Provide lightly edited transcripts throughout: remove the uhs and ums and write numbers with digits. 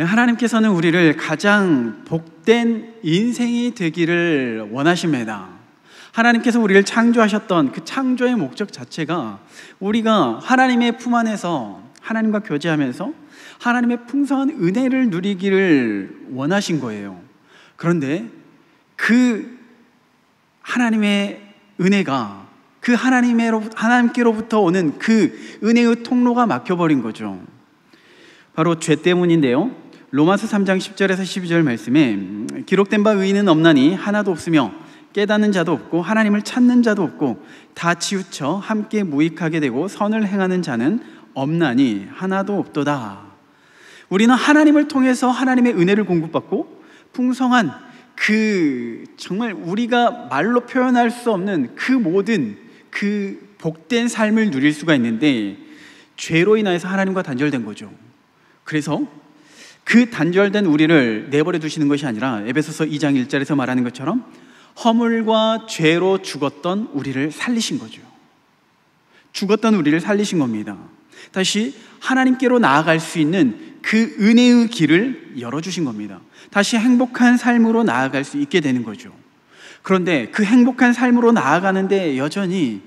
하나님께서는 우리를 가장 복된 인생이 되기를 원하십니다. 하나님께서 우리를 창조하셨던 그 창조의 목적 자체가 우리가 하나님의 품 안에서 하나님과 교제하면서 하나님의 풍성한 은혜를 누리기를 원하신 거예요. 그런데 그 하나님의 은혜가 그 하나님께로부터 오는 그 은혜의 통로가 막혀버린 거죠. 바로 죄 때문인데요. 로마서 3장 10절에서 12절 말씀에 기록된 바 의인은 없나니 하나도 없으며 깨닫는 자도 없고 하나님을 찾는 자도 없고 다 치우쳐 함께 무익하게 되고 선을 행하는 자는 없나니 하나도 없도다. 우리는 하나님을 통해서 하나님의 은혜를 공급받고 풍성한 그 정말 우리가 말로 표현할 수 없는 그 모든 그 복된 삶을 누릴 수가 있는데 죄로 인하여서 하나님과 단절된 거죠. 그래서 그 단절된 우리를 내버려 두시는 것이 아니라 에베소서 2장 1절에서 말하는 것처럼 허물과 죄로 죽었던 우리를 살리신 거죠. 죽었던 우리를 살리신 겁니다. 다시 하나님께로 나아갈 수 있는 그 은혜의 길을 열어주신 겁니다. 다시 행복한 삶으로 나아갈 수 있게 되는 거죠. 그런데 그 행복한 삶으로 나아가는데 여전히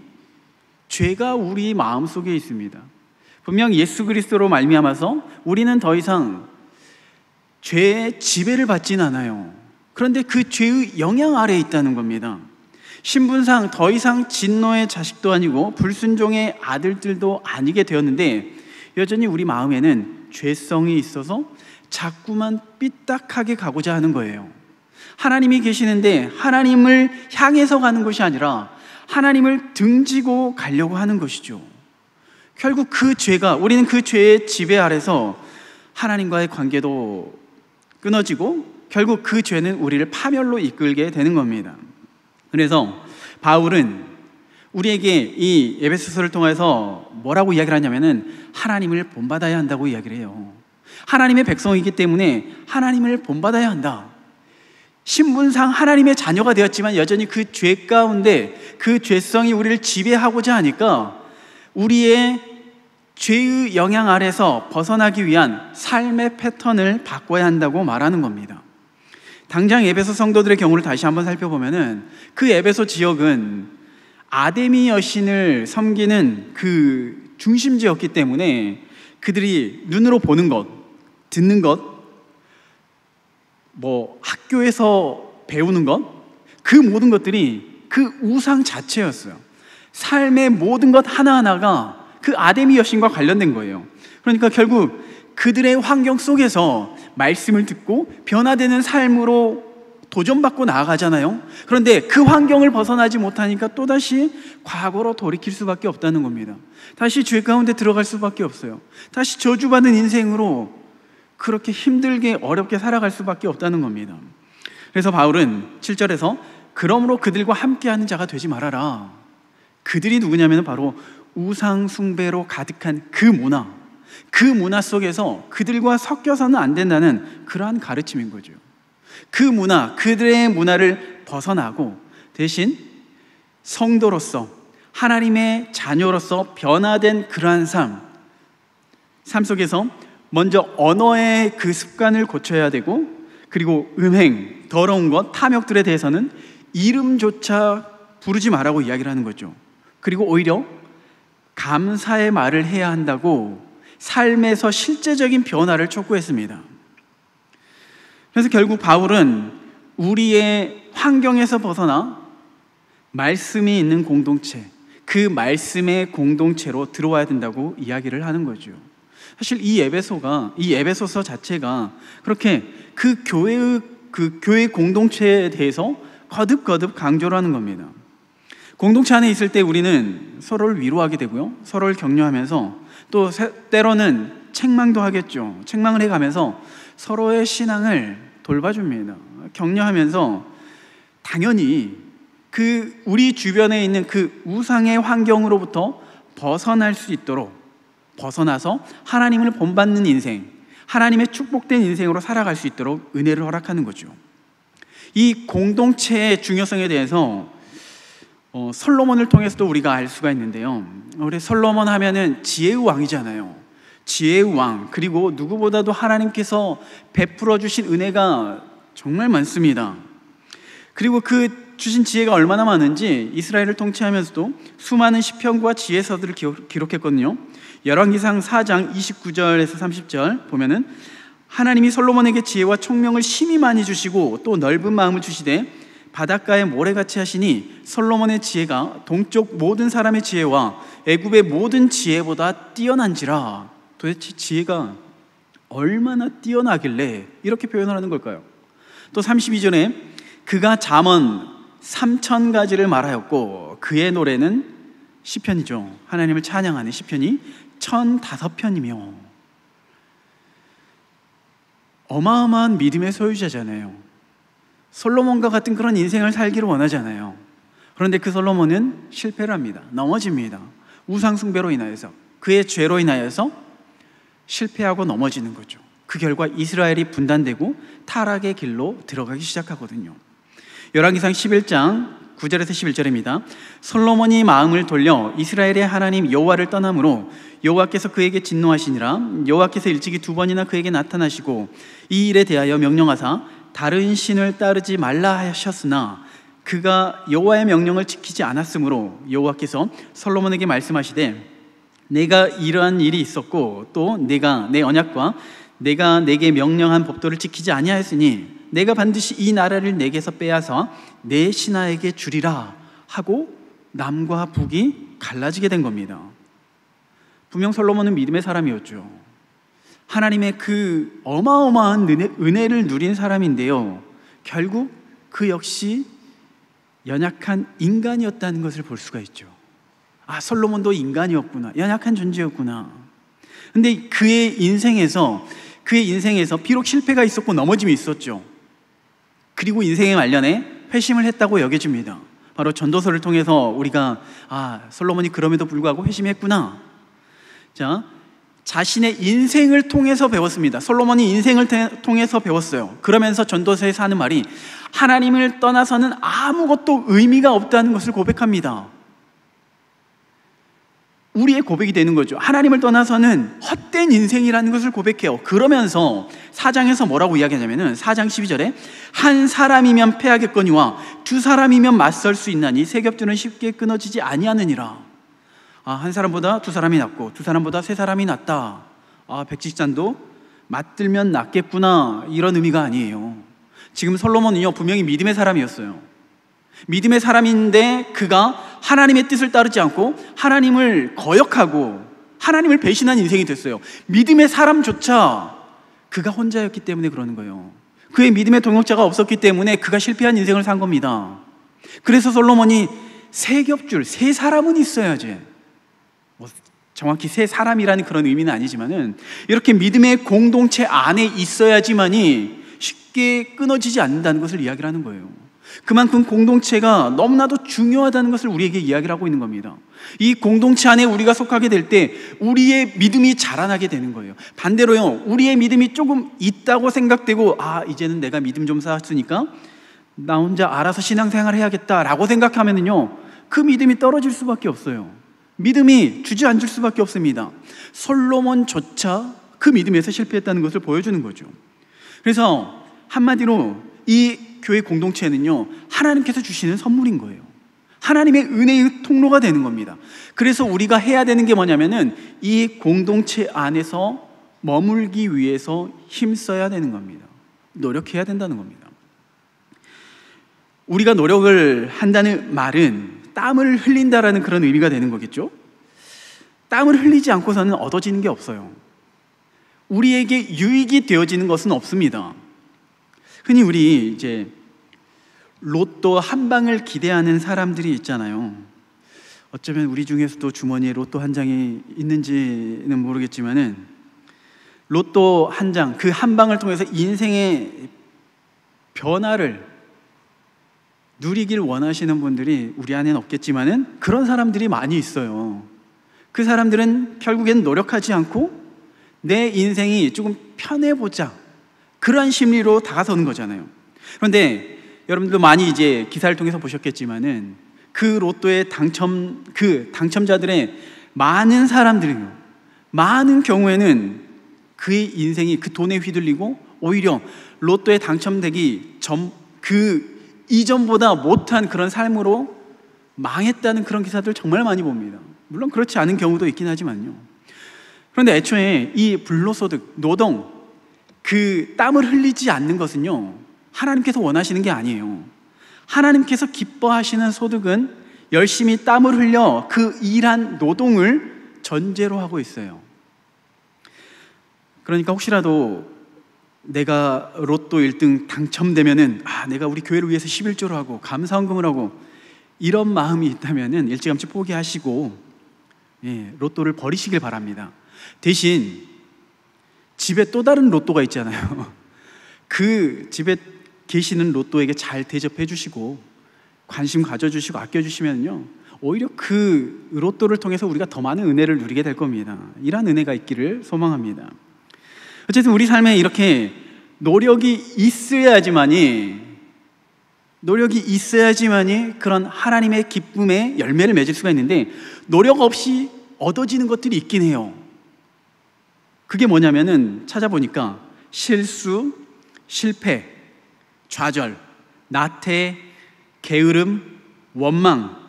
죄가 우리 마음속에 있습니다. 분명 예수 그리스도로 말미암아서 우리는 더 이상 죄의 지배를 받지는 않아요. 그런데 그 죄의 영향 아래에 있다는 겁니다. 신분상 더 이상 진노의 자식도 아니고 불순종의 아들들도 아니게 되었는데 여전히 우리 마음에는 죄성이 있어서 자꾸만 삐딱하게 가고자 하는 거예요. 하나님이 계시는데 하나님을 향해서 가는 것이 아니라 하나님을 등지고 가려고 하는 것이죠. 결국 그 죄가, 우리는 그 죄의 지배 아래서 하나님과의 관계도 끊어지고 결국 그 죄는 우리를 파멸로 이끌게 되는 겁니다. 그래서 바울은 우리에게 이 에베소서를 통해서 뭐라고 이야기를 하냐면은 하나님을 본받아야 한다고 이야기를 해요. 하나님의 백성이기 때문에 하나님을 본받아야 한다. 신분상 하나님의 자녀가 되었지만 여전히 그 죄 가운데 그 죄성이 우리를 지배하고자 하니까 우리의 죄의 영향 아래서 벗어나기 위한 삶의 패턴을 바꿔야 한다고 말하는 겁니다. 당장 에베소 성도들의 경우를 다시 한번 살펴보면은 그 에베소 지역은 아데미 여신을 섬기는 그 중심지였기 때문에 그들이 눈으로 보는 것, 듣는 것, 학교에서 배우는 것, 그 모든 것들이 그 우상 자체였어요. 삶의 모든 것 하나하나가 그 아데미 여신과 관련된 거예요. 그러니까 결국 그들의 환경 속에서 말씀을 듣고 변화되는 삶으로 도전받고 나아가잖아요. 그런데 그 환경을 벗어나지 못하니까 또다시 과거로 돌이킬 수밖에 없다는 겁니다. 다시 죄 가운데 들어갈 수밖에 없어요. 다시 저주받은 인생으로 그렇게 힘들게 어렵게 살아갈 수밖에 없다는 겁니다. 그래서 바울은 7절에서 그러므로 그들과 함께하는 자가 되지 말아라. 그들이 누구냐면 바로 우상 숭배로 가득한 그 문화 속에서 그들과 섞여서는 안 된다는 그러한 가르침인 거죠. 그 문화, 그들의 문화를 벗어나고 대신 성도로서 하나님의 자녀로서 변화된 그러한 삶 속에서 먼저 언어의 그 습관을 고쳐야 되고 그리고 음행, 더러운 것, 탐욕들에 대해서는 이름조차 부르지 말라고 이야기를 하는 거죠. 그리고 오히려 감사의 말을 해야 한다고 삶에서 실제적인 변화를 촉구했습니다. 그래서 결국 바울은 우리의 환경에서 벗어나 말씀이 있는 공동체, 그 말씀의 공동체로 들어와야 된다고 이야기를 하는 거죠. 사실 이 에베소서 자체가 그렇게 그 교회 공동체에 대해서 거듭거듭 강조를 하는 겁니다. 공동체 안에 있을 때 우리는 서로를 위로하게 되고요, 서로를 격려하면서 또 때로는 책망도 하겠죠. 책망을 해가면서 서로의 신앙을 돌봐줍니다. 격려하면서 당연히 그 우리 주변에 있는 그 우상의 환경으로부터 벗어날 수 있도록 벗어나서 하나님을 본받는 인생, 하나님의 축복된 인생으로 살아갈 수 있도록 은혜를 허락하는 거죠. 이 공동체의 중요성에 대해서 솔로몬을 통해서도 우리가 알 수가 있는데요. 우리 솔로몬 하면은 지혜의 왕이잖아요. 지혜의 왕, 그리고 누구보다도 하나님께서 베풀어 주신 은혜가 정말 많습니다. 그리고 그 주신 지혜가 얼마나 많은지 이스라엘을 통치하면서도 수많은 시편과 지혜서들을 기록했거든요. 열왕기상 4장 29절에서 30절 보면은 하나님이 솔로몬에게 지혜와 총명을 심히 많이 주시고 또 넓은 마음을 주시되 바닷가에 모래같이 하시니 솔로몬의 지혜가 동쪽 모든 사람의 지혜와 애굽의 모든 지혜보다 뛰어난지라. 도대체 지혜가 얼마나 뛰어나길래 이렇게 표현을 하는 걸까요? 또 32절에 그가 잠언 3,000가지를 말하였고 그의 노래는 시편이죠. 하나님을 찬양하는 시편이 1,005편이며 어마어마한 믿음의 소유자잖아요. 솔로몬과 같은 그런 인생을 살기를 원하잖아요. 그런데 그 솔로몬은 실패를 합니다. 넘어집니다. 우상 숭배로 인하여서, 그의 죄로 인하여서 실패하고 넘어지는 거죠. 그 결과 이스라엘이 분단되고 타락의 길로 들어가기 시작하거든요. 열왕기상 11장 9절에서 11절입니다. 솔로몬이 마음을 돌려 이스라엘의 하나님 여호와를 떠남으로 여호와께서 그에게 진노하시니라. 여호와께서 일찍이 2번이나 그에게 나타나시고 이 일에 대하여 명령하사 다른 신을 따르지 말라 하셨으나 그가 여호와의 명령을 지키지 않았으므로 여호와께서 솔로몬에게 말씀하시되 내가 이러한 일이 있었고 또 내가 내 언약과 내가 내게 명령한 법도를 지키지 아니하였으니 내가 반드시 이 나라를 내게서 빼앗아 내 신하에게 주리라 하고 남과 북이 갈라지게 된 겁니다. 분명 솔로몬은 믿음의 사람이었죠. 하나님의 그 어마어마한 은혜를 누린 사람인데요, 결국 그 역시 연약한 인간이었다는 것을 볼 수가 있죠. 아, 솔로몬도 인간이었구나, 연약한 존재였구나. 근데 그의 인생에서 비록 실패가 있었고 넘어짐이 있었죠. 그리고 인생의 말년에 회심을 했다고 여겨집니다. 바로 전도서를 통해서 우리가 솔로몬이 그럼에도 불구하고 회심했구나. 자, 자신의 인생을 통해서 배웠습니다. 솔로몬이 인생을 통해서 배웠어요. 그러면서 전도서에서 하는 말이 하나님을 떠나서는 아무것도 의미가 없다는 것을 고백합니다. 우리의 고백이 되는 거죠. 하나님을 떠나서는 헛된 인생이라는 것을 고백해요. 그러면서 4장에서 뭐라고 이야기하냐면은 4장 12절에 한 사람이면 패하겠거니와 두 사람이면 맞설 수 있나니 세 겹줄은 쉽게 끊어지지 아니하느니라. 한 사람보다 두 사람이 낫고 두 사람보다 세 사람이 낫다. 백지장도 맞들면 낫겠구나, 이런 의미가 아니에요. 지금 솔로몬은요, 분명히 믿음의 사람이었어요. 믿음의 사람인데 그가 하나님의 뜻을 따르지 않고 하나님을 거역하고 하나님을 배신한 인생이 됐어요. 믿음의 사람조차 그가 혼자였기 때문에 그러는 거예요. 그의 믿음의 동역자가 없었기 때문에 그가 실패한 인생을 산 겁니다. 그래서 솔로몬이 세 겹줄, 세 사람은 있어야지, 정확히 세 사람이라는 그런 의미는 아니지만은 이렇게 믿음의 공동체 안에 있어야지만이 쉽게 끊어지지 않는다는 것을 이야기를 하는 거예요. 그만큼 공동체가 너무나도 중요하다는 것을 우리에게 이야기를 하고 있는 겁니다. 이 공동체 안에 우리가 속하게 될 때 우리의 믿음이 자라나게 되는 거예요. 반대로요, 우리의 믿음이 조금 있다고 생각되고 이제는 내가 믿음 좀 쌓았으니까 나 혼자 알아서 신앙생활 해야겠다라고 생각하면은요, 그 믿음이 떨어질 수밖에 없어요. 믿음이 주저앉을 수밖에 없습니다. 솔로몬조차 그 믿음에서 실패했다는 것을 보여주는 거죠. 그래서 한마디로 이 교회 공동체는요, 하나님께서 주시는 선물인 거예요. 하나님의 은혜의 통로가 되는 겁니다. 그래서 우리가 해야 되는 게 뭐냐면은 이 공동체 안에서 머물기 위해서 힘써야 되는 겁니다. 노력해야 된다는 겁니다. 우리가 노력을 한다는 말은 땀을 흘린다라는 그런 의미가 되는 거겠죠. 땀을 흘리지 않고서는 얻어지는 게 없어요. 우리에게 유익이 되어지는 것은 없습니다. 흔히 우리 이제 로또 한 방을 기대하는 사람들이 있잖아요. 어쩌면 우리 중에서도 주머니에 로또 한 장이 있는지는 모르겠지만은 로또 한 장, 그 한 방을 통해서 인생의 변화를 누리길 원하시는 분들이 우리 안에는 없겠지만은 그런 사람들이 많이 있어요. 그 사람들은 결국엔 노력하지 않고 내 인생이 조금 편해보자, 그러한 심리로 다가서는 거잖아요. 그런데 여러분들도 많이 이제 기사를 통해서 보셨겠지만은 그 로또의 당첨자들의 많은 사람들이요, 많은 경우에는 그의 인생이 그 돈에 휘둘리고 오히려 로또에 당첨되기 그 이전보다 못한 그런 삶으로 망했다는 그런 기사들 정말 많이 봅니다. 물론 그렇지 않은 경우도 있긴 하지만요. 그런데 애초에 이 불로소득, 노동, 그 땀을 흘리지 않는 것은요, 하나님께서 원하시는 게 아니에요. 하나님께서 기뻐하시는 소득은 열심히 땀을 흘려 그 일한 노동을 전제로 하고 있어요. 그러니까 혹시라도 내가 로또 1등 당첨되면은 내가 우리 교회를 위해서 11조를 하고 감사헌금을 하고 이런 마음이 있다면은 일찌감치 포기하시고 로또를 버리시길 바랍니다. 대신 집에 또 다른 로또가 있잖아요. 그 집에 계시는 로또에게 잘 대접해 주시고 관심 가져주시고 아껴주시면요, 오히려 그 로또를 통해서 우리가 더 많은 은혜를 누리게 될 겁니다. 이러한 은혜가 있기를 소망합니다. 어쨌든 우리 삶에 이렇게 노력이 있어야지만이 그런 하나님의 기쁨의 열매를 맺을 수가 있는데, 노력 없이 얻어지는 것들이 있긴 해요. 그게 뭐냐면은 찾아보니까 실수, 실패, 좌절, 나태, 게으름, 원망,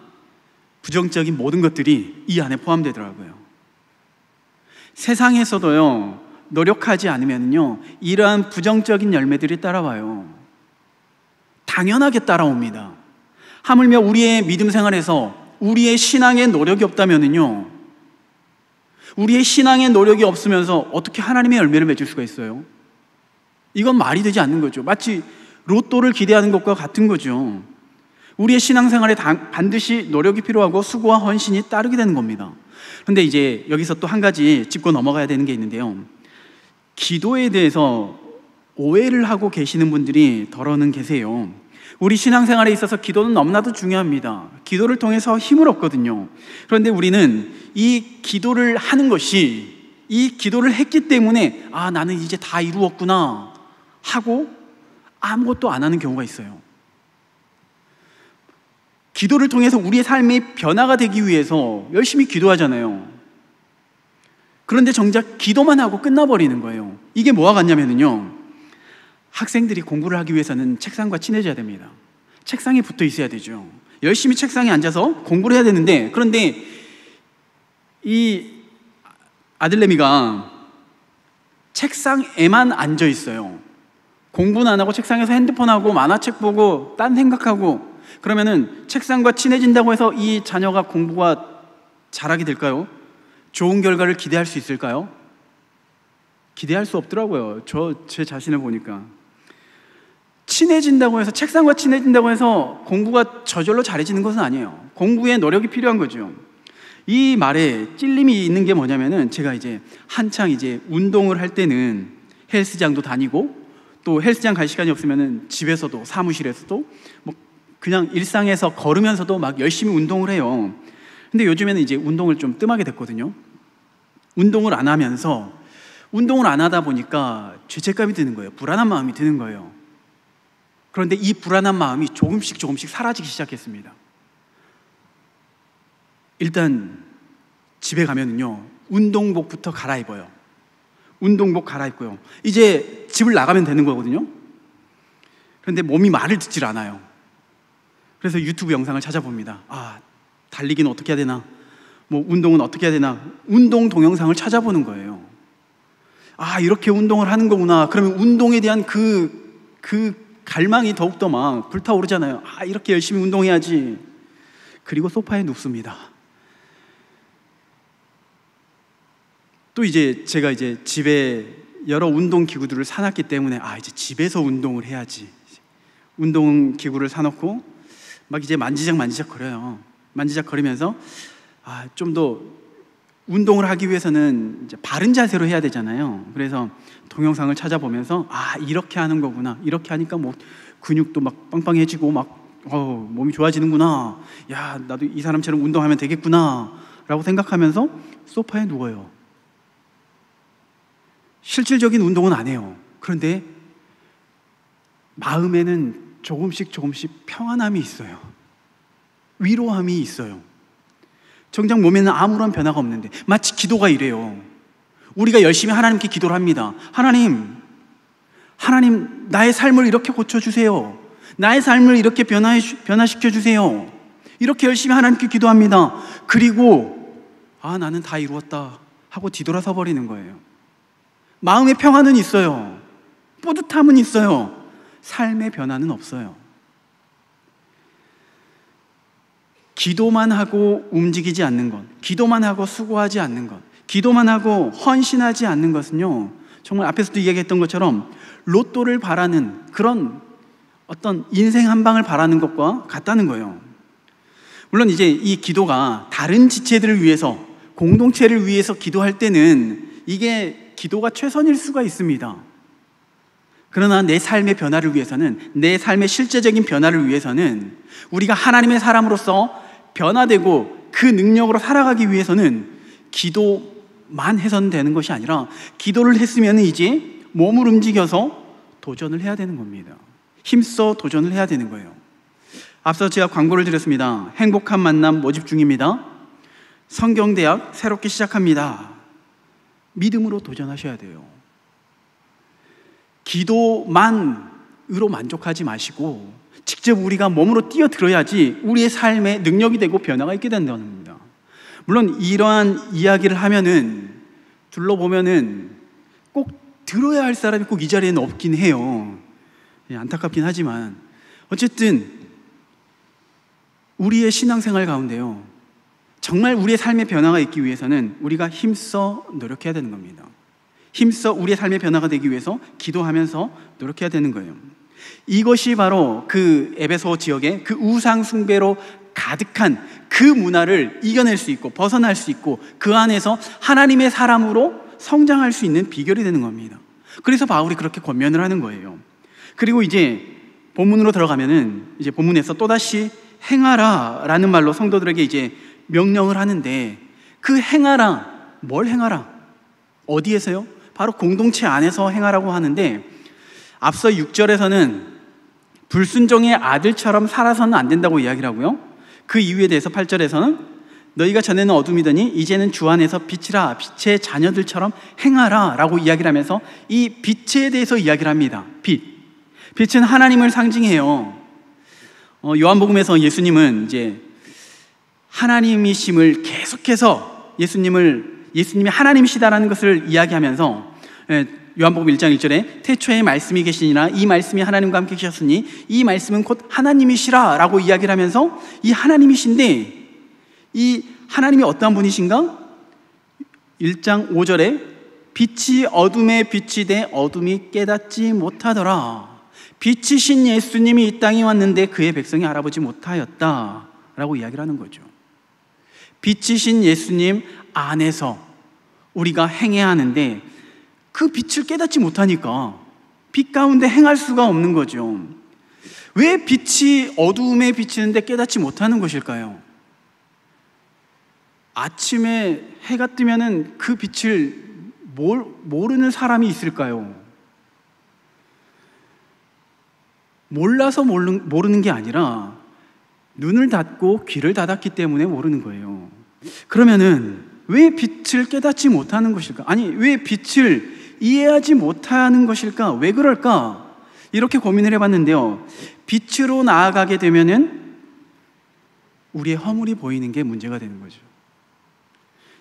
부정적인 모든 것들이 이 안에 포함되더라고요. 세상에서도요, 노력하지 않으면요, 이러한 부정적인 열매들이 따라와요. 당연하게 따라옵니다. 하물며 우리의 믿음 생활에서 우리의 신앙에 노력이 없다면요, 우리의 신앙에 노력이 없으면서 어떻게 하나님의 열매를 맺을 수가 있어요? 이건 말이 되지 않는 거죠. 마치 로또를 기대하는 것과 같은 거죠. 우리의 신앙생활에 반드시 노력이 필요하고 수고와 헌신이 따르게 되는 겁니다. 그런데 이제 여기서 또 한 가지 짚고 넘어가야 되는 게 있는데요, 기도에 대해서 오해를 하고 계시는 분들이 더러는 계세요. 우리 신앙생활에 있어서 기도는 너무나도 중요합니다. 기도를 통해서 힘을 얻거든요. 그런데 우리는 이 기도를 하는 것이, 이 기도를 했기 때문에 나는 이제 다 이루었구나 하고 아무것도 안 하는 경우가 있어요. 기도를 통해서 우리의 삶이 변화가 되기 위해서 열심히 기도하잖아요. 그런데 정작 기도만 하고 끝나버리는 거예요. 이게 뭐와 같냐면요, 학생들이 공부를 하기 위해서는 책상과 친해져야 됩니다. 책상에 붙어 있어야 되죠. 열심히 책상에 앉아서 공부를 해야 되는데, 그런데 이 아들내미가 책상에만 앉아 있어요. 공부는 안 하고 책상에서 핸드폰하고 만화책 보고 딴 생각하고, 그러면은 책상과 친해진다고 해서 이 자녀가 공부가 잘하게 될까요? 좋은 결과를 기대할 수 있을까요? 기대할 수 없더라고요. 제 자신을 보니까. 친해진다고 해서, 책상과 친해진다고 해서 공부가 저절로 잘해지는 것은 아니에요. 공부에 노력이 필요한 거죠. 이 말에 찔림이 있는 게 뭐냐면은, 제가 이제 한창 이제 운동을 할 때는 헬스장도 다니고, 또 헬스장 갈 시간이 없으면은 집에서도 사무실에서도 뭐 그냥 일상에서 걸으면서도 막 열심히 운동을 해요. 근데 요즘에는 이제 운동을 좀 뜸하게 됐거든요. 운동을 안 하다 보니까 죄책감이 드는 거예요. 불안한 마음이 드는 거예요. 그런데 이 불안한 마음이 조금씩 사라지기 시작했습니다. 일단 집에 가면은요, 운동복부터 갈아입어요. 운동복 갈아입고요, 이제 집을 나가면 되는 거거든요. 그런데 몸이 말을 듣질 않아요. 그래서 유튜브 영상을 찾아봅니다. 달리기는 어떻게 해야 되나, 뭐 운동은 어떻게 해야 되나, 운동 동영상을 찾아보는 거예요. 이렇게 운동을 하는 거구나. 그러면 운동에 대한 그 갈망이 더욱더 막 불타오르잖아요. 이렇게 열심히 운동해야지. 그리고 소파에 눕습니다. 또 이제 제가 이제 집에 여러 운동 기구들을 사놨기 때문에 이제 집에서 운동을 해야지. 운동 기구를 사놓고 막 이제 만지작거려요. 만지작거리면서 좀 더 운동을 하기 위해서는 이제 바른 자세로 해야 되잖아요. 그래서 동영상을 찾아보면서 이렇게 하는 거구나. 이렇게 하니까 뭐 근육도 막 빵빵해지고 막 몸이 좋아지는구나. 야, 나도 이 사람처럼 운동하면 되겠구나 라고 생각하면서 소파에 누워요. 실질적인 운동은 안 해요. 그런데 마음에는 조금씩 평안함이 있어요. 위로함이 있어요. 정작 몸에는 아무런 변화가 없는데, 마치 기도가 이래요. 우리가 열심히 하나님께 기도를 합니다. 하나님, 나의 삶을 이렇게 고쳐주세요. 나의 삶을 이렇게 변화시켜주세요. 이렇게 열심히 하나님께 기도합니다. 그리고 나는 다 이루었다 하고 뒤돌아서 버리는 거예요. 마음의 평안은 있어요. 뿌듯함은 있어요. 삶의 변화는 없어요. 기도만 하고 움직이지 않는 것, 기도만 하고 수고하지 않는 것, 기도만 하고 헌신하지 않는 것은요, 정말 앞에서도 이야기했던 것처럼 로또를 바라는 그런 어떤 인생 한 방을 바라는 것과 같다는 거예요. 물론 이제 이 기도가 다른 지체들을 위해서, 공동체를 위해서 기도할 때는 이게 기도가 최선일 수가 있습니다. 그러나 내 삶의 변화를 위해서는, 내 삶의 실제적인 변화를 위해서는, 우리가 하나님의 사람으로서 변화되고 그 능력으로 살아가기 위해서는 기도만 해서는 되는 것이 아니라, 기도를 했으면 이제 몸을 움직여서 도전을 해야 되는 겁니다. 힘써 도전을 해야 되는 거예요. 앞서 제가 광고를 드렸습니다. 행복한 만남 모집 중입니다. 성경대학 새롭게 시작합니다. 믿음으로 도전하셔야 돼요. 기도만으로 만족하지 마시고 직접 우리가 몸으로 뛰어들어야지 우리의 삶에 능력이 되고 변화가 있게 된다는 겁니다. 물론 이러한 이야기를 하면은, 둘러보면은 꼭 들어야 할 사람이 꼭 이 자리에는 없긴 해요. 안타깝긴 하지만 어쨌든 우리의 신앙생활 가운데요, 정말 우리의 삶의 변화가 있기 위해서는 우리가 힘써 노력해야 되는 겁니다. 힘써 우리의 삶의 변화가 되기 위해서 기도하면서 노력해야 되는 거예요. 이것이 바로 그 에베소 지역의 그 우상 숭배로 가득한 그 문화를 이겨낼 수 있고 벗어날 수 있고 그 안에서 하나님의 사람으로 성장할 수 있는 비결이 되는 겁니다. 그래서 바울이 그렇게 권면을 하는 거예요. 그리고 이제 본문으로 들어가면은 이제 본문에서 또다시 행하라 라는 말로 성도들에게 이제 명령을 하는데, 그 행하라, 뭘 행하라? 어디에서요? 바로 공동체 안에서 행하라고 하는데, 앞서 6절에서는 불순종의 아들처럼 살아서는 안 된다고 이야기를 하고요, 그 이유에 대해서 8절에서는 너희가 전에는 어둠이더니 이제는 주 안에서 빛이라, 빛의 자녀들처럼 행하라 라고 이야기를 하면서 이 빛에 대해서 이야기를 합니다. 빛은 하나님을 상징해요. 요한복음에서 예수님은 이제 하나님이심을 계속해서 예수님이 하나님이시다라는 것을 이야기하면서 요한복음 1장 1절에 태초에 말씀이 계시니라 이 말씀이 하나님과 함께 계셨으니 이 말씀은 곧 하나님이시라 라고 이야기를 하면서 이 하나님이신데, 이 하나님이 어떠한 분이신가? 1장 5절에 빛이 어둠에 빛이 돼 어둠이 깨닫지 못하더라. 빛이신 예수님이 이 땅에 왔는데 그의 백성이 알아보지 못하였다 라고 이야기를 하는 거죠. 빛이신 예수님 안에서 우리가 행해야 하는데 그 빛을 깨닫지 못하니까 빛 가운데 행할 수가 없는 거죠. 왜 빛이 어두움에 비치는데 깨닫지 못하는 것일까요? 아침에 해가 뜨면은 그 빛을 모르는 사람이 있을까요? 몰라서 모르는 게 아니라 눈을 닫고 귀를 닫았기 때문에 모르는 거예요. 그러면은 왜 빛을 깨닫지 못하는 것일까? 아니, 왜 빛을 이해하지 못하는 것일까? 왜 그럴까? 이렇게 고민을 해봤는데요, 빛으로 나아가게 되면은 우리의 허물이 보이는 게 문제가 되는 거죠.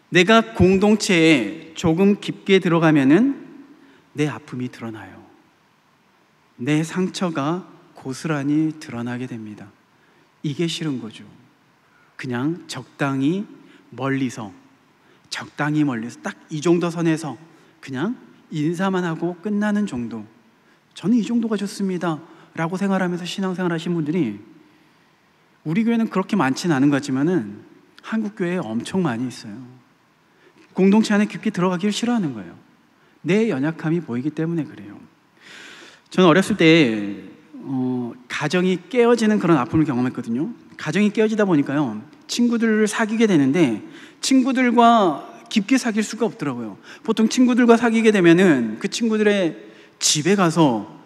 내가 공동체에 조금 깊게 들어가면은 내 아픔이 드러나요. 내 상처가 고스란히 드러나게 됩니다. 이게 싫은 거죠. 그냥 적당히 멀리서 딱 이 정도 선에서 그냥 인사만 하고 끝나는 정도, 저는 이 정도가 좋습니다 라고 생활하면서 신앙생활 하신 분들이 우리 교회는 그렇게 많지는 않은 것 같지만은 한국 교회에 엄청 많이 있어요. 공동체 안에 깊게 들어가기를 싫어하는 거예요. 내 연약함이 보이기 때문에 그래요. 저는 어렸을 때 가정이 깨어지는 그런 아픔을 경험했거든요. 가정이 깨어지다 보니까요, 친구들을 사귀게 되는데 친구들과 깊게 사귈 수가 없더라고요. 보통 친구들과 사귀게 되면은 그 친구들의 집에 가서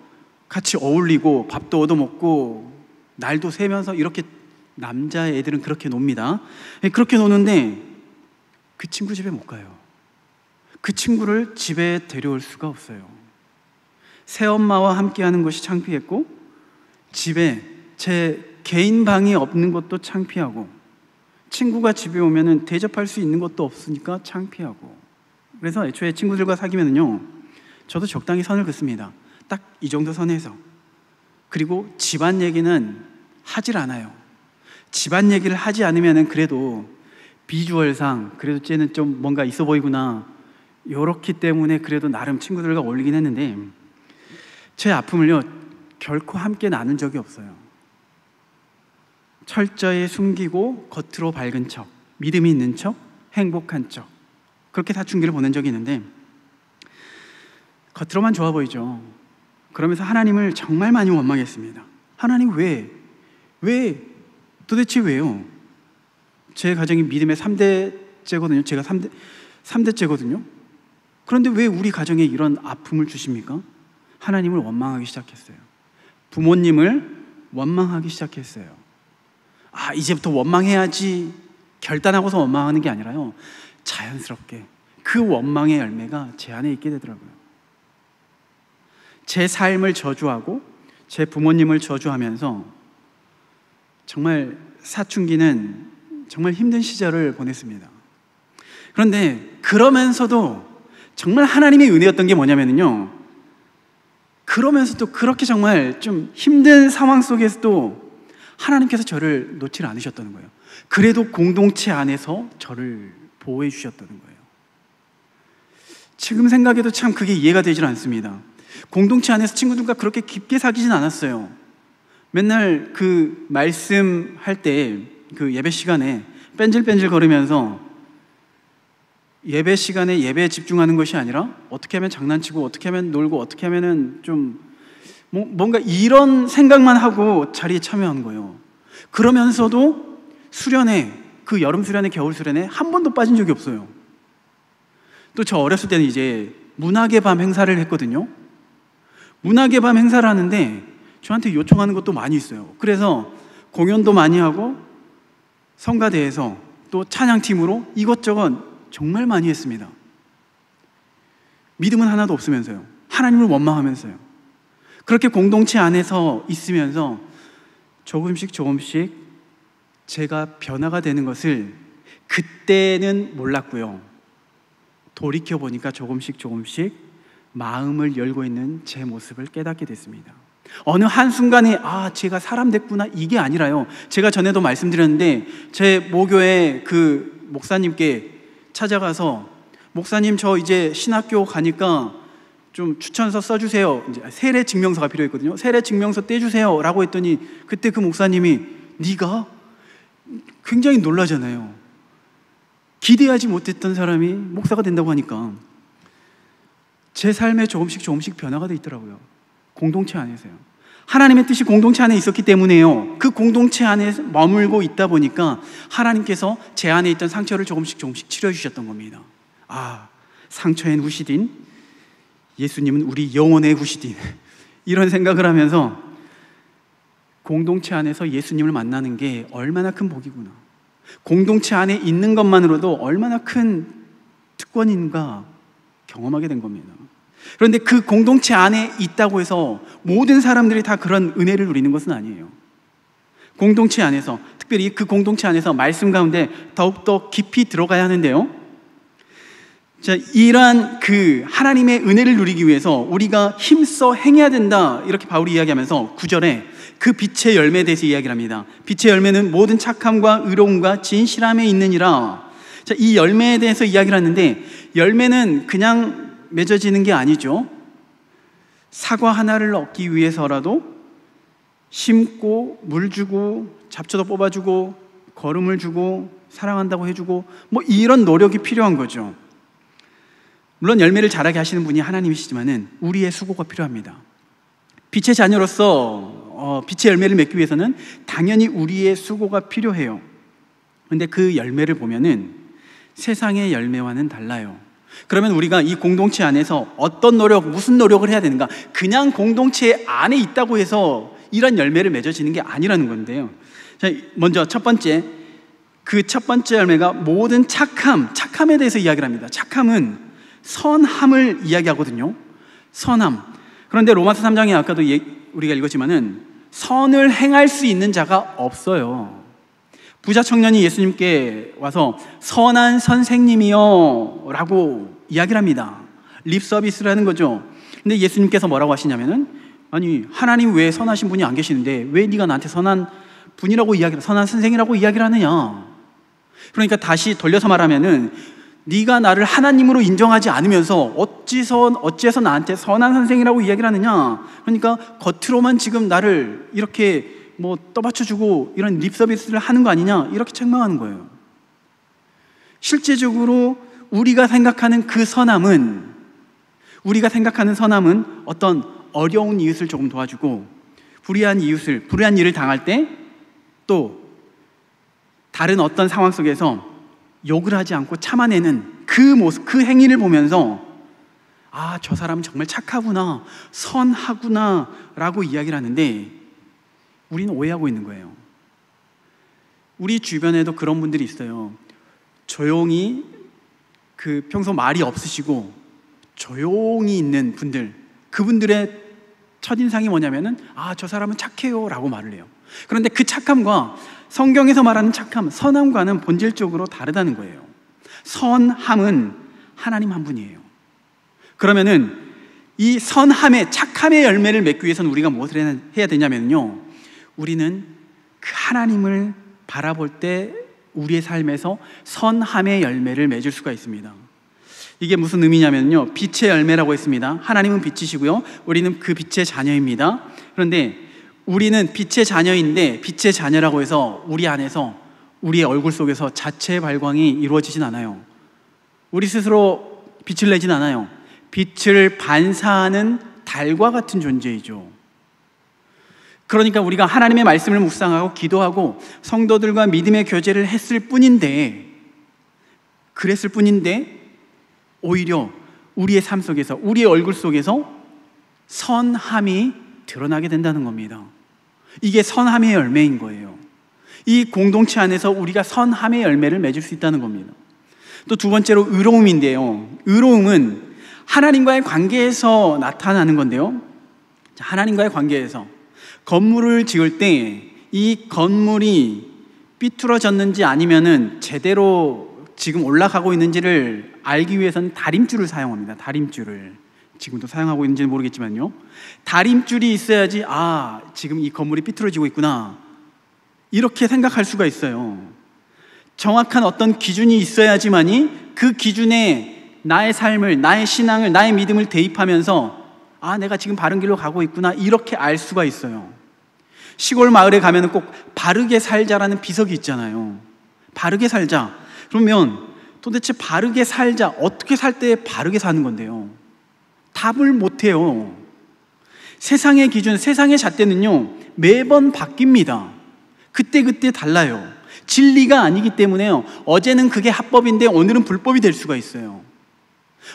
같이 어울리고 밥도 얻어먹고 날도 새면서 이렇게 남자애들은 그렇게 놉니다. 그렇게 노는데 그 친구 집에 못 가요. 그 친구를 집에 데려올 수가 없어요. 새엄마와 함께하는 것이 창피했고, 집에 제 개인 방이 없는 것도 창피하고, 친구가 집에 오면은 대접할 수 있는 것도 없으니까 창피하고. 그래서 애초에 친구들과 사귀면은요, 저도 적당히 선을 긋습니다. 딱 이 정도 선에서. 그리고 집안 얘기는 하질 않아요. 집안 얘기를 하지 않으면은 그래도 비주얼상 그래도 쟤는 좀 뭔가 있어 보이구나, 요렇기 때문에 그래도 나름 친구들과 어울리긴 했는데, 제 아픔을요 결코 함께 나눈 적이 없어요. 철저히 숨기고 겉으로 밝은 척, 믿음이 있는 척, 행복한 척, 그렇게 사춘기를 보낸 적이 있는데, 겉으로만 좋아 보이죠. 그러면서 하나님을 정말 많이 원망했습니다. 하나님 왜 도대체 왜요? 제 가정이 믿음의 3대째거든요. 제가 3대째거든요. 그런데 왜 우리 가정에 이런 아픔을 주십니까? 하나님을 원망하기 시작했어요. 부모님을 원망하기 시작했어요. 이제부터 원망해야지 결단하고서 원망하는 게 아니라요, 자연스럽게 그 원망의 열매가 제 안에 있게 되더라고요. 제 삶을 저주하고 제 부모님을 저주하면서 정말 사춘기는 정말 힘든 시절을 보냈습니다. 그런데 그러면서도 정말 하나님의 은혜였던 게 뭐냐면요, 그러면서도 그렇게 정말 좀 힘든 상황 속에서도 하나님께서 저를 놓지 않으셨다는 거예요. 그래도 공동체 안에서 저를 보호해 주셨다는 거예요. 지금 생각해도 참 그게 이해가 되질 않습니다. 공동체 안에서 친구들과 그렇게 깊게 사귀진 않았어요. 맨날 그 말씀할 때 그 예배 시간에 뺀질뺀질 거리면서 예배 시간에 예배에 집중하는 것이 아니라 어떻게 하면 장난치고 어떻게 하면 놀고 어떻게 하면은 좀 뭔가 이런 생각만 하고 자리에 참여한 거예요. 그러면서도 수련회, 그 여름 수련회, 겨울 수련회 한 번도 빠진 적이 없어요. 또 저 어렸을 때는 이제 문학의 밤 행사를 했거든요. 문학의 밤 행사를 하는데 저한테 요청하는 것도 많이 있어요. 그래서 공연도 많이 하고 성가대에서 또 찬양팀으로 이것저것 정말 많이 했습니다. 믿음은 하나도 없으면서요, 하나님을 원망하면서요. 그렇게 공동체 안에서 있으면서 조금씩 제가 변화가 되는 것을 그때는 몰랐고요, 돌이켜보니까 조금씩 마음을 열고 있는 제 모습을 깨닫게 됐습니다. 어느 한순간에 제가 사람 됐구나, 이게 아니라요, 제가 전에도 말씀드렸는데 제 모교의 그 목사님께 찾아가서, 목사님 저 이제 신학교 가니까 좀 추천서 써주세요, 이제 세례 증명서가 필요했거든요. 세례 증명서 떼주세요 라고 했더니 그때 그 목사님이, 네가? 굉장히 놀라잖아요. 기대하지 못했던 사람이 목사가 된다고 하니까 제 삶에 조금씩 변화가 돼 있더라고요. 공동체 안에서요. 하나님의 뜻이 공동체 안에 있었기 때문에요. 그 공동체 안에 머물고 있다 보니까 하나님께서 제 안에 있던 상처를 조금씩 치료해 주셨던 겁니다. 상처엔 후시딘, 예수님은 우리 영혼의 후시딘, 이런 생각을 하면서 공동체 안에서 예수님을 만나는 게 얼마나 큰 복이구나, 공동체 안에 있는 것만으로도 얼마나 큰 특권인가 경험하게 된 겁니다. 그런데 그 공동체 안에 있다고 해서 모든 사람들이 다 그런 은혜를 누리는 것은 아니에요. 공동체 안에서, 특별히 그 공동체 안에서 말씀 가운데 더욱더 깊이 들어가야 하는데요, 자, 이러한 그 하나님의 은혜를 누리기 위해서 우리가 힘써 행해야 된다, 이렇게 바울이 이야기하면서 9절에 그 빛의 열매에 대해서 이야기를 합니다. 빛의 열매는 모든 착함과 의로움과 진실함에 있느니라. 자, 이 열매에 대해서 이야기를 하는데, 열매는 그냥 맺어지는 게 아니죠. 사과 하나를 얻기 위해서라도 심고 물 주고 잡초도 뽑아주고 거름을 주고 사랑한다고 해주고 이런 노력이 필요한 거죠. 물론 열매를 자라게 하시는 분이 하나님이시지만은 우리의 수고가 필요합니다. 빛의 자녀로서 빛의 열매를 맺기 위해서는 당연히 우리의 수고가 필요해요. 그런데 그 열매를 보면은 세상의 열매와는 달라요. 그러면 우리가 이 공동체 안에서 어떤 노력, 무슨 노력을 해야 되는가? 그냥 공동체 안에 있다고 해서 이런 열매를 맺어지는 게 아니라는 건데요. 자, 먼저 첫 번째 열매가 모든 착함에 대해서 이야기를 합니다. 착함은 선함을 이야기하거든요. 선함. 그런데 로마서 3장에 아까도 우리가 읽었지만은 선을 행할 수 있는 자가 없어요. 부자 청년이 예수님께 와서 선한 선생님이요 라고 이야기를 합니다. 립 서비스를 하는 거죠. 근데 예수님께서 뭐라고 하시냐면은, 아니 하나님 외에 선하신 분이 안 계시는데 왜 네가 나한테 선한 분이라고 이야기를, 선한 선생이라고 이야기를 하느냐. 그러니까 다시 돌려서 말하면은, 네가 나를 하나님으로 인정하지 않으면서 어째서 나한테 선한 선생이라고 이야기를 하느냐. 그러니까 겉으로만 지금 나를 이렇게 떠받쳐주고 이런 립 서비스를 하는 거 아니냐, 이렇게 책망하는 거예요. 실제적으로 우리가 생각하는 선함은 어떤 어려운 이웃을 조금 도와주고, 불의한 일을 당할 때 또 다른 어떤 상황 속에서 욕을 하지 않고 참아내는 그 모습, 그 행위를 보면서 아, 저 사람은 정말 착하구나, 선하구나 라고 이야기를 하는데, 우리는 오해하고 있는 거예요. 우리 주변에도 그런 분들이 있어요. 조용히 평소 말이 없으시고 조용히 있는 분들, 그분들의 첫인상이 뭐냐면은, 아, 저 사람은 착해요 라고 말을 해요. 그런데 그 착함과 성경에서 말하는 착함, 선함과는 본질적으로 다르다는 거예요. 선함은 하나님 한 분이에요. 그러면은 이 선함의, 착함의 열매를 맺기 위해서는 우리가 무엇을 해야 되냐면요, 우리는 그 하나님을 바라볼 때 우리의 삶에서 선함의 열매를 맺을 수가 있습니다. 이게 무슨 의미냐면요, 빛의 열매라고 했습니다. 하나님은 빛이시고요, 우리는 그 빛의 자녀입니다. 그런데 우리는 빛의 자녀인데, 빛의 자녀라고 해서 우리 안에서, 우리의 얼굴 속에서 자체의 발광이 이루어지진 않아요. 우리 스스로 빛을 내진 않아요. 빛을 반사하는 달과 같은 존재이죠. 그러니까 우리가 하나님의 말씀을 묵상하고 기도하고 성도들과 믿음의 교제를 그랬을 뿐인데 오히려 우리의 삶 속에서, 우리의 얼굴 속에서 선함이 드러나게 된다는 겁니다. 이게 선함의 열매인 거예요. 이 공동체 안에서 우리가 선함의 열매를 맺을 수 있다는 겁니다. 또 두 번째로 의로움인데요, 의로움은 하나님과의 관계에서 나타나는 건데요, 하나님과의 관계에서 건물을 지을 때 이 건물이 삐뚤어졌는지 아니면은 제대로 지금 올라가고 있는지를 알기 위해서는 다림줄을 사용합니다. 다림줄을 지금도 사용하고 있는지는 모르겠지만요, 다림줄이 있어야지 아, 지금 이 건물이 삐뚤어지고 있구나, 이렇게 생각할 수가 있어요. 정확한 어떤 기준이 있어야지만이 그 기준에 나의 삶을, 나의 신앙을, 나의 믿음을 대입하면서 아, 내가 지금 바른 길로 가고 있구나, 이렇게 알 수가 있어요. 시골 마을에 가면은 꼭 바르게 살자라는 비석이 있잖아요. 바르게 살자. 그러면 도대체 바르게 살자, 어떻게 살 때 바르게 사는 건데요? 답을 못해요. 세상의 기준, 세상의 잣대는요, 매번 바뀝니다. 그때그때 달라요. 진리가 아니기 때문에요, 어제는 그게 합법인데 오늘은 불법이 될 수가 있어요.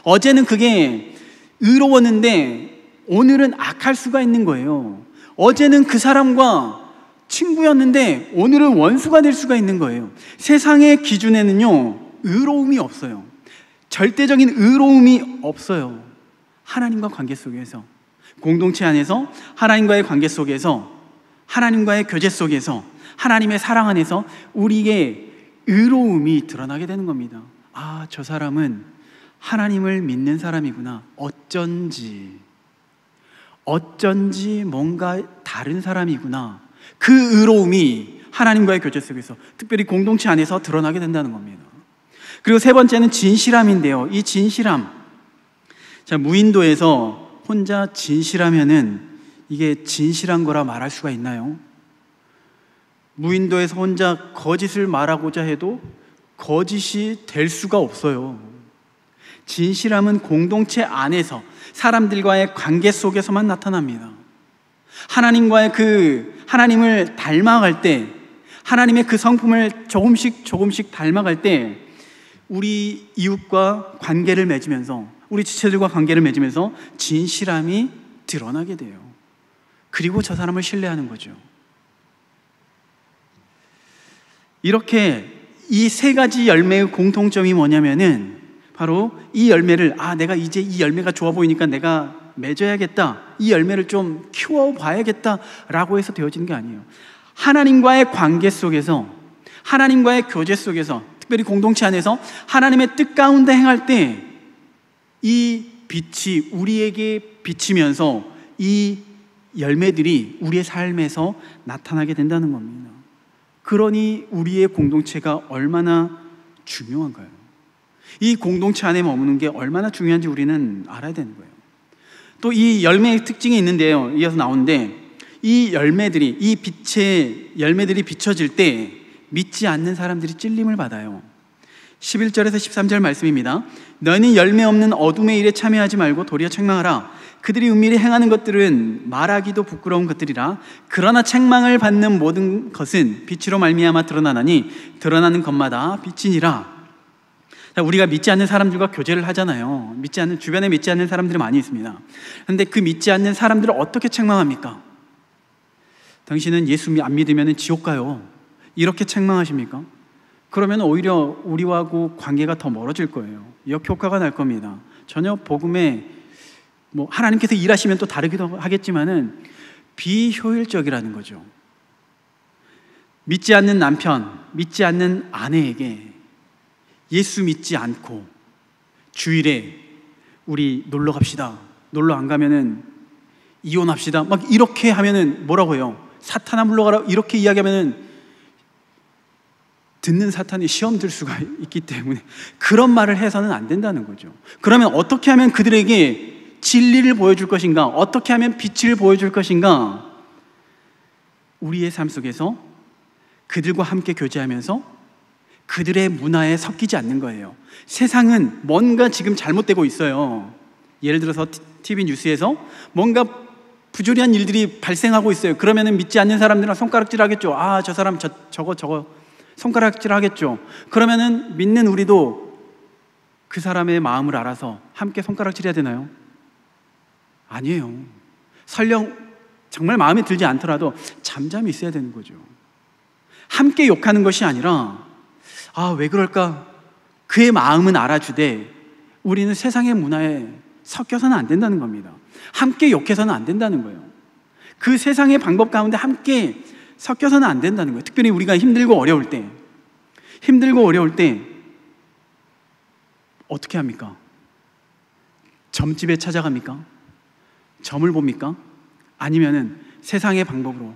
어제는 그게 의로웠는데 오늘은 악할 수가 있는 거예요. 어제는 그 사람과 친구였는데 오늘은 원수가 될 수가 있는 거예요. 세상의 기준에는요, 의로움이 없어요. 절대적인 의로움이 없어요. 하나님과 관계 속에서, 공동체 안에서 하나님과의 관계 속에서, 하나님과의 교제 속에서, 하나님의 사랑 안에서 우리의 의로움이 드러나게 되는 겁니다. 아, 저 사람은 하나님을 믿는 사람이구나, 어쩐지 뭔가 다른 사람이구나, 그 의로움이 하나님과의 교제 속에서, 특별히 공동체 안에서 드러나게 된다는 겁니다. 그리고 세 번째는 진실함인데요, 이 진실함, 자, 무인도에서 혼자 진실하면은 이게 진실한 거라 말할 수가 있나요? 무인도에서 혼자 거짓을 말하고자 해도 거짓이 될 수가 없어요. 진실함은 공동체 안에서 사람들과의 관계 속에서만 나타납니다. 하나님을 닮아갈 때, 하나님의 그 성품을 조금씩 닮아갈 때 우리 이웃과 관계를 맺으면서, 우리 지체들과 관계를 맺으면서 진실함이 드러나게 돼요. 그리고 저 사람을 신뢰하는 거죠. 이렇게 이 세 가지 열매의 공통점이 뭐냐면은 바로 이 열매를 내가 이제 이 열매가 좋아 보이니까 내가 맺어야겠다, 이 열매를 좀 키워봐야겠다라고 해서 되어지는 게 아니에요. 하나님과의 관계 속에서, 하나님과의 교제 속에서, 특별히 공동체 안에서 하나님의 뜻 가운데 행할 때 이 빛이 우리에게 비치면서 이 열매들이 우리의 삶에서 나타나게 된다는 겁니다. 그러니 우리의 공동체가 얼마나 중요한가요? 이 공동체 안에 머무는 게 얼마나 중요한지 우리는 알아야 되는 거예요. 또 이 열매의 특징이 있는데요, 이어서 나오는데, 이 열매들이, 이 빛의 열매들이 비춰질 때 믿지 않는 사람들이 찔림을 받아요. 11절에서 13절 말씀입니다. 너희는 열매 없는 어둠의 일에 참여하지 말고 도리어 책망하라. 그들이 은밀히 행하는 것들은 말하기도 부끄러운 것들이라. 그러나 책망을 받는 모든 것은 빛으로 말미암아 드러나나니 드러나는 것마다 빛이니라. 우리가 믿지 않는 사람들과 교제를 하잖아요. 주변에 믿지 않는 사람들이 많이 있습니다. 그런데 그 믿지 않는 사람들을 어떻게 책망합니까? 당신은 예수 안 믿으면 지옥 가요, 이렇게 책망하십니까? 그러면 오히려 우리하고 관계가 더 멀어질 거예요. 역효과가 날 겁니다. 전혀 복음에 하나님께서 일하시면 또 다르기도 하겠지만은 비효율적이라는 거죠. 믿지 않는 남편, 믿지 않는 아내에게 예수 믿지 않고 주일에 우리 놀러 갑시다, 놀러 안 가면은 이혼합시다, 막 이렇게 하면은 뭐라고 해요? 사탄아 물러가라, 이렇게 이야기하면은 듣는 사탄이 시험 들 수가 있기 때문에 그런 말을 해서는 안 된다는 거죠. 그러면 어떻게 하면 그들에게 진리를 보여줄 것인가? 어떻게 하면 빛을 보여줄 것인가? 우리의 삶 속에서 그들과 함께 교제하면서 그들의 문화에 섞이지 않는 거예요. 세상은 뭔가 지금 잘못되고 있어요. 예를 들어서 TV 뉴스에서 뭔가 부조리한 일들이 발생하고 있어요. 그러면은 믿지 않는 사람들은 손가락질 하겠죠. 저 사람 저거 손가락질 하겠죠. 그러면은 믿는 우리도 그 사람의 마음을 알아서 함께 손가락질 해야 되나요? 아니에요. 설령 정말 마음에 들지 않더라도 잠잠히 있어야 되는 거죠. 함께 욕하는 것이 아니라 왜 그럴까? 그의 마음은 알아주되 우리는 세상의 문화에 섞여서는 안 된다는 겁니다. 함께 욕해서는 안 된다는 거예요. 그 세상의 방법 가운데 함께 섞여서는 안 된다는 거예요. 특별히 우리가 힘들고 어려울 때 어떻게 합니까? 점집에 찾아갑니까? 점을 봅니까? 아니면은 세상의 방법으로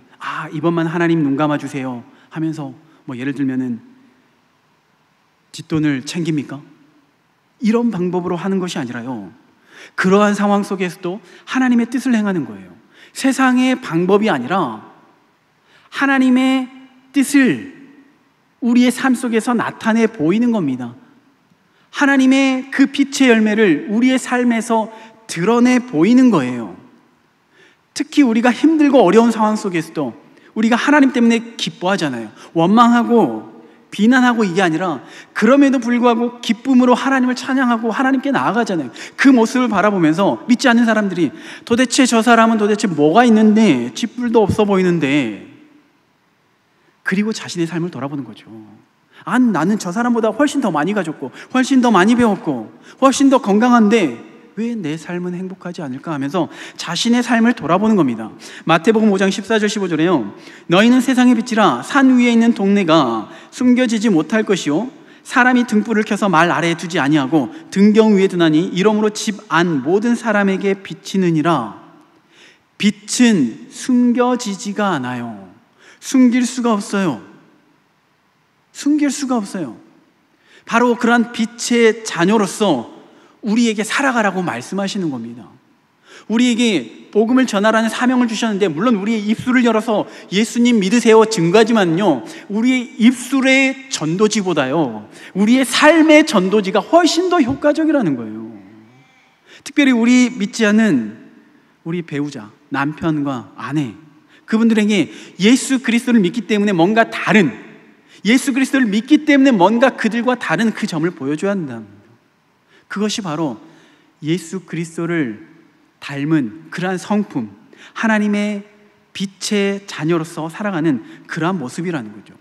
이번만 하나님 눈 감아주세요 하면서 예를 들면은 뒷돈을 챙깁니까? 이런 방법으로 하는 것이 아니라요, 그러한 상황 속에서도 하나님의 뜻을 행하는 거예요. 세상의 방법이 아니라 하나님의 뜻을 우리의 삶 속에서 나타내 보이는 겁니다. 하나님의 그 빛의 열매를 우리의 삶에서 드러내 보이는 거예요. 특히 우리가 힘들고 어려운 상황 속에서도 우리가 하나님 때문에 기뻐하잖아요. 원망하고 비난하고 이게 아니라 그럼에도 불구하고 기쁨으로 하나님을 찬양하고 하나님께 나아가잖아요. 그 모습을 바라보면서 믿지 않는 사람들이 도대체 저 사람은 도대체 뭐가 있는데 쥐뿔도 없어 보이는데, 그리고 자신의 삶을 돌아보는 거죠. 나는 저 사람보다 훨씬 더 많이 가졌고 훨씬 더 많이 배웠고 훨씬 더 건강한데 왜 내 삶은 행복하지 않을까 하면서 자신의 삶을 돌아보는 겁니다. 마태복음 5장 14절 15절에요. 너희는 세상의 빛이라. 산 위에 있는 동네가 숨겨지지 못할 것이요 사람이 등불을 켜서 말 아래에 두지 아니하고 등경 위에 두나니 이러므로 집 안 모든 사람에게 비치느니라. 빛은 숨겨지지가 않아요. 숨길 수가 없어요. 숨길 수가 없어요. 바로 그러한 빛의 자녀로서 우리에게 살아가라고 말씀하시는 겁니다. 우리에게 복음을 전하라는 사명을 주셨는데, 물론 우리의 입술을 열어서 예수님 믿으세요 증거하지만요, 우리의 입술의 전도지보다요 우리의 삶의 전도지가 훨씬 더 효과적이라는 거예요. 특별히 우리 믿지 않는 우리 배우자, 남편과 아내, 그분들에게 예수 그리스도를 믿기 때문에 뭔가 다른, 예수 그리스도를 믿기 때문에 뭔가 그들과 다른 그 점을 보여줘야 한다. 그것이 바로 예수 그리스도를 닮은 그러한 성품, 하나님의 빛의 자녀로서 살아가는 그러한 모습이라는 거죠.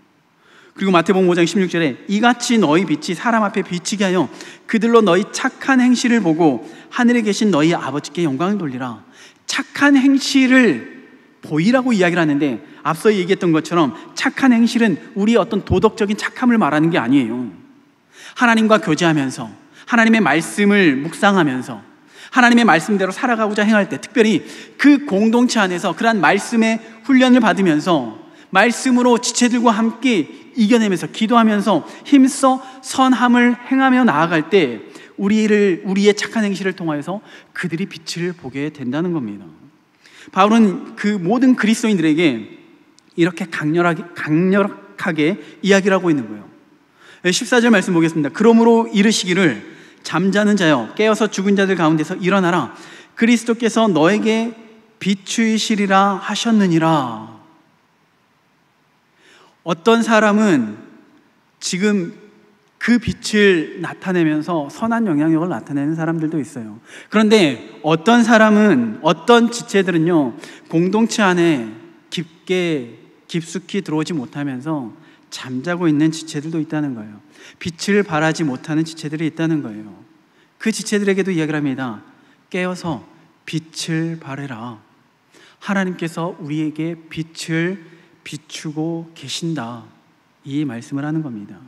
그리고 마태복음 5장 16절에 이같이 너희 빛이 사람 앞에 비치게 하여 그들로 너희 착한 행실을 보고 하늘에 계신 너희 아버지께 영광을 돌리라. 착한 행실을 보이라고 이야기를 하는데, 앞서 얘기했던 것처럼 착한 행실은 우리의 어떤 도덕적인 착함을 말하는 게 아니에요. 하나님과 교제하면서, 하나님의 말씀을 묵상하면서, 하나님의 말씀대로 살아가고자 행할 때, 특별히 그 공동체 안에서 그러한 말씀의 훈련을 받으면서 말씀으로 지체들과 함께 이겨내면서 기도하면서 힘써 선함을 행하며 나아갈 때 우리의 착한 행실을 통하여서 그들이 빛을 보게 된다는 겁니다. 바울은 그 모든 그리스도인들에게 이렇게 강력하게 이야기를 하고 있는 거예요. 14절 말씀 보겠습니다. 그러므로 이르시기를 잠자는 자여 깨어서 죽은 자들 가운데서 일어나라. 그리스도께서 너에게 비추이시리라 하셨느니라. 어떤 사람은 지금 그 빛을 나타내면서 선한 영향력을 나타내는 사람들도 있어요. 그런데 어떤 사람은, 어떤 지체들은요, 공동체 안에 깊숙이 들어오지 못하면서 잠자고 있는 지체들도 있다는 거예요. 빛을 발하지 못하는 지체들이 있다는 거예요. 그 지체들에게도 이야기를 합니다. 깨어서 빛을 발해라. 하나님께서 우리에게 빛을 비추고 계신다, 이 말씀을 하는 겁니다.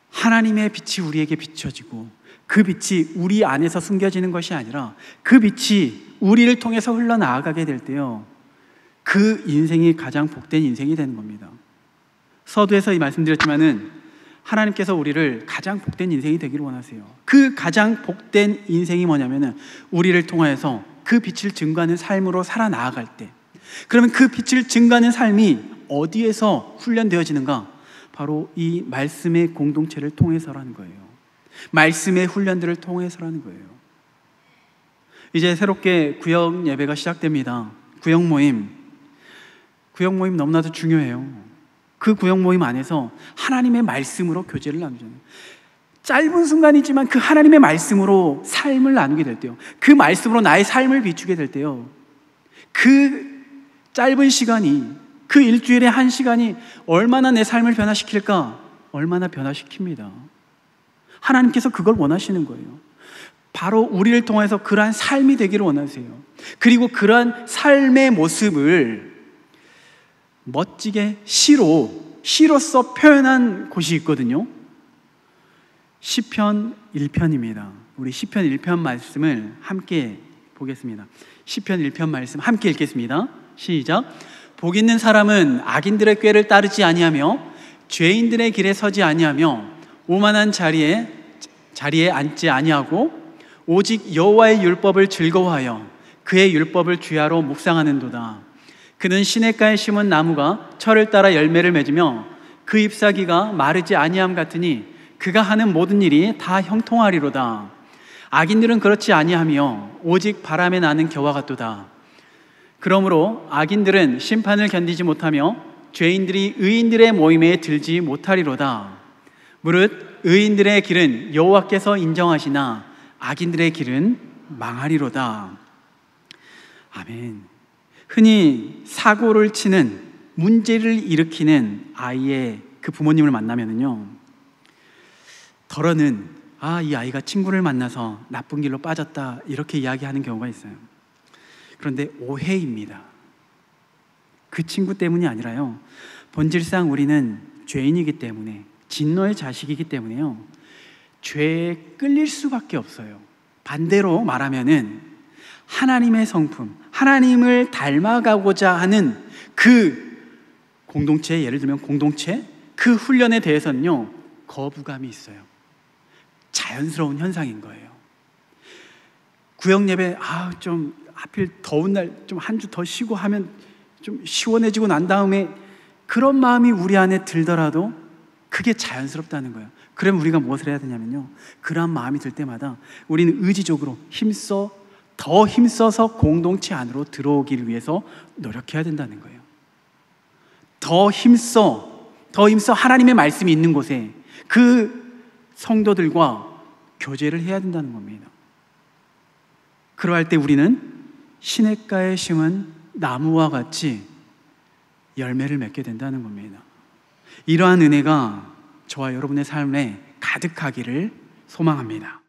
하나님의 빛이 우리에게 비춰지고 그 빛이 우리 안에서 숨겨지는 것이 아니라 그 빛이 우리를 통해서 흘러나아가게 될 때요, 그 인생이 가장 복된 인생이 되는 겁니다. 서두에서 이 말씀드렸지만은 하나님께서 우리를 가장 복된 인생이 되기를 원하세요. 그 가장 복된 인생이 뭐냐면은 우리를 통하여서 그 빛을 증거하는 삶으로 살아나아갈 때, 그러면 그 빛을 증거하는 삶이 어디에서 훈련되어지는가? 바로 이 말씀의 공동체를 통해서라는 거예요. 말씀의 훈련들을 통해서라는 거예요. 이제 새롭게 구역 예배가 시작됩니다. 구역 모임 너무나도 중요해요. 그 구역 모임 안에서 하나님의 말씀으로 교제를 나누잖아요. 짧은 순간이지만 그 하나님의 말씀으로 삶을 나누게 될 때요, 그 말씀으로 나의 삶을 비추게 될 때요, 그 짧은 시간이, 그 일주일에 한 시간이 얼마나 내 삶을 변화시킬까? 얼마나 변화시킵니다. 하나님께서 그걸 원하시는 거예요. 바로 우리를 통해서 그러한 삶이 되기를 원하세요. 그리고 그러한 삶의 모습을 멋지게 시로서 표현한 곳이 있거든요. 시편 1편입니다. 우리 시편 1편 말씀을 함께 보겠습니다. 시편 1편 말씀 함께 읽겠습니다. 시작. 복 있는 사람은 악인들의 꾀를 따르지 아니하며 죄인들의 길에 서지 아니하며 오만한 자리에 앉지 아니하고 오직 여호와의 율법을 즐거워하여 그의 율법을 주야로 묵상하는도다. 그는 시냇가에 심은 나무가 철을 따라 열매를 맺으며 그 잎사귀가 마르지 아니함 같으니 그가 하는 모든 일이 다 형통하리로다. 악인들은 그렇지 아니하며 오직 바람에 나는 겨와 같도다. 그러므로 악인들은 심판을 견디지 못하며 죄인들이 의인들의 모임에 들지 못하리로다. 무릇 의인들의 길은 여호와께서 인정하시나 악인들의 길은 망하리로다. 아멘. 흔히 사고를 치는, 문제를 일으키는 아이의 그 부모님을 만나면은요, 덜어는 이 아이가 친구를 만나서 나쁜 길로 빠졌다, 이렇게 이야기하는 경우가 있어요. 그런데 오해입니다. 그 친구 때문이 아니라요, 본질상 우리는 죄인이기 때문에, 진노의 자식이기 때문에요, 죄에 끌릴 수밖에 없어요. 반대로 말하면은 하나님의 성품, 하나님을 닮아가고자 하는 그 공동체, 예를 들면 공동체, 그 훈련에 대해서는요, 거부감이 있어요. 자연스러운 현상인 거예요. 구역 예배, 좀 하필 더운 날 좀 한 주 더 쉬고 하면 좀 시원해지고 난 다음에 그런 마음이 우리 안에 들더라도 그게 자연스럽다는 거예요. 그러면 우리가 무엇을 해야 되냐면요, 그러한 마음이 들 때마다 우리는 의지적으로 더 힘써서 공동체 안으로 들어오기를 위해서 노력해야 된다는 거예요. 더 힘써 하나님의 말씀이 있는 곳에 그 성도들과 교제를 해야 된다는 겁니다. 그러할 때 우리는 시냇가에 심은 나무와 같이 열매를 맺게 된다는 겁니다. 이러한 은혜가 저와 여러분의 삶에 가득하기를 소망합니다.